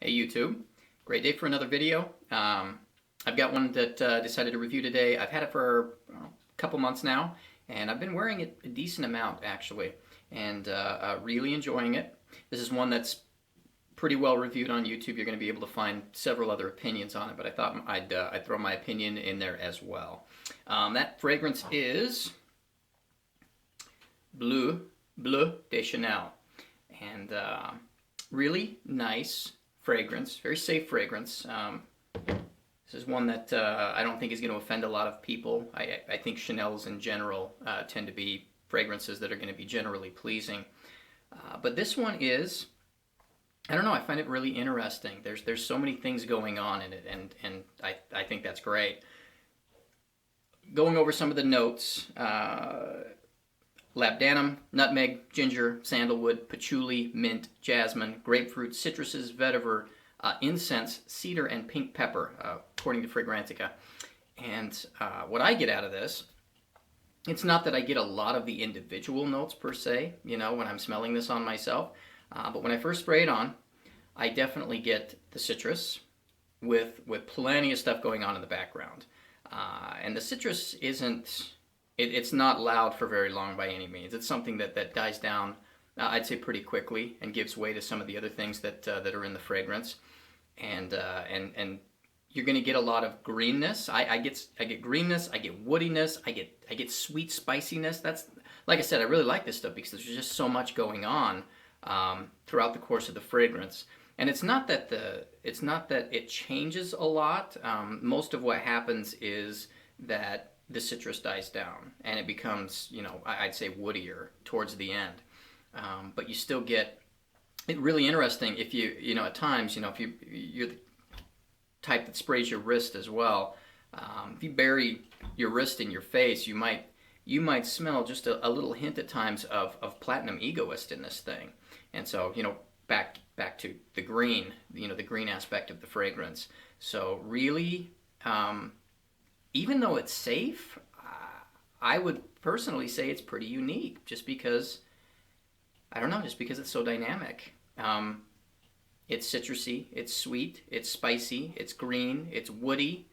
Hey YouTube, great day for another video. I've got one that decided to review today. I've had it for a couple months now, and I've been wearing it a decent amount actually, and really enjoying it. This is one that's pretty well reviewed on YouTube. You're going to be able to find several other opinions on it, but I thought I'd throw my opinion in there as well. That fragrance is Bleu de Chanel, and really nice fragrance, very safe fragrance. This is one that I don't think is going to offend a lot of people. I think Chanel's in general tend to be fragrances that are going to be generally pleasing. But this one is, I don't know, I find it really interesting. There's so many things going on in it, and I think that's great. Going over some of the notes, labdanum, nutmeg, ginger, sandalwood, patchouli, mint, jasmine, grapefruit, citruses, vetiver, incense, cedar, and pink pepper, according to Fragrantica. And what I get out of this, it's not that I get a lot of the individual notes per se, you know, when I'm smelling this on myself, but when I first spray it on, I definitely get the citrus with plenty of stuff going on in the background. And the citrus isn't, it's not loud for very long by any means. It's something that dies down, I'd say, pretty quickly and gives way to some of the other things that are in the fragrance. And you're going to get a lot of greenness. I get greenness. I get woodiness. I get sweet spiciness. That's, like I said, I really like this stuff because there's just so much going on throughout the course of the fragrance. And it's not that it changes a lot. Most of what happens is that the citrus dies down and it becomes, you know, I'd say woodier towards the end. But you still get it really interesting if you know, at times, you know, if you're the type that sprays your wrist as well. If you bury your wrist in your face, you might smell just a little hint at times of platinum egoist in this thing. And so, you know, back to the green, you know, the green aspect of the fragrance. So really, even though it's safe, I would personally say it's pretty unique just because, I don't know, just because it's so dynamic. It's citrusy, it's sweet, it's spicy, it's green, it's woody.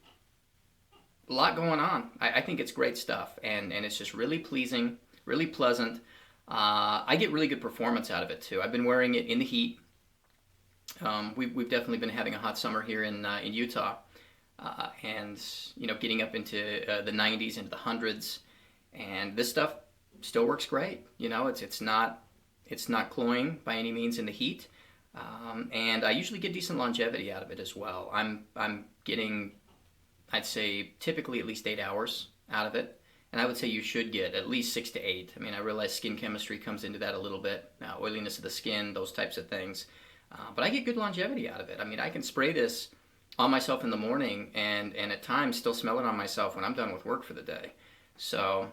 A lot going on. I think it's great stuff, and it's just really pleasing, really pleasant. I get really good performance out of it too. I've been wearing it in the heat. We've definitely been having a hot summer here in Utah. And you know, getting up into the 90s, into the hundreds, and this stuff still works great. You know, it's not cloying by any means in the heat, and I usually get decent longevity out of it as well. I'm getting, I'd say, typically at least 8 hours out of it, and I would say you should get at least 6 to 8. I mean, I realize skin chemistry comes into that a little bit, oiliness of the skin, those types of things, but I get good longevity out of it. I mean, I can spray this on myself in the morning and at times still smell it on myself when I'm done with work for the day. So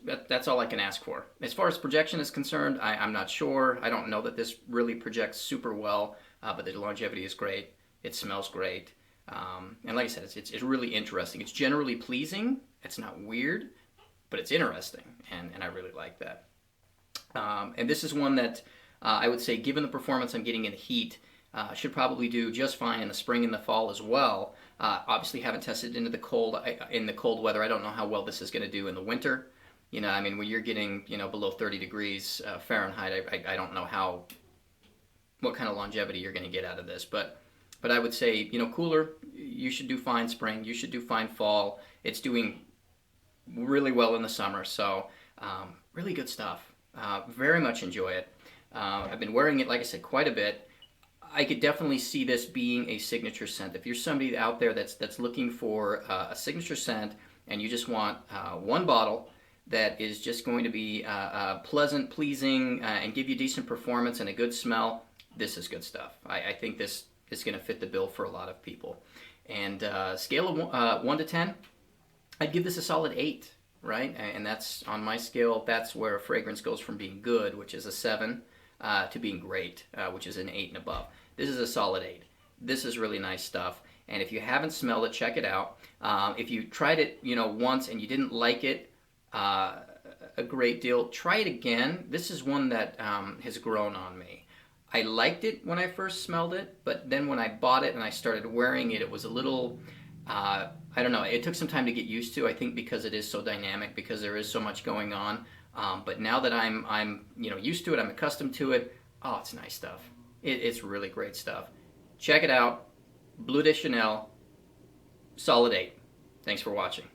that's all I can ask for. As far as projection is concerned, I'm not sure. I don't know that this really projects super well, but the longevity is great. It smells great. And like I said, it's really interesting. It's generally pleasing. It's not weird, but it's interesting, and I really like that. And this is one that I would say, given the performance I'm getting in the heat, should probably do just fine in the spring and the fall as well. Obviously haven't tested into the cold in the cold weather. I don't know how well this is going to do in the winter. You know, I mean, when you're getting, you know, below 30 degrees Fahrenheit, I don't know what kind of longevity you're going to get out of this. But I would say, you know, cooler, you should do fine spring. You should do fine fall. It's doing really well in the summer. So really good stuff. Very much enjoy it. I've been wearing it, like I said, quite a bit. I could definitely see this being a signature scent. If you're somebody out there that's looking for a signature scent and you just want one bottle that is just going to be pleasant, pleasing, and give you decent performance and a good smell, this is good stuff. I think this is going to fit the bill for a lot of people. And scale of 1 to 10, I'd give this a solid 8, right? And that's, on my scale, that's where a fragrance goes from being good, which is a 7, to being great, which is an 8 and above. This is a solid 8. This is really nice stuff, and if you haven't smelled it, check it out. If you tried it, you know, once and you didn't like it a great deal, try it again. This is one that has grown on me. I liked it when I first smelled it, but then when I bought it and I started wearing it, it was a little, I don't know, it took some time to get used to, I think because it is so dynamic, because there is so much going on. But now that I'm used to it, I'm accustomed to it, oh, it's nice stuff. It's really great stuff. Check it out. Bleu de Chanel, solid 8. Thanks for watching.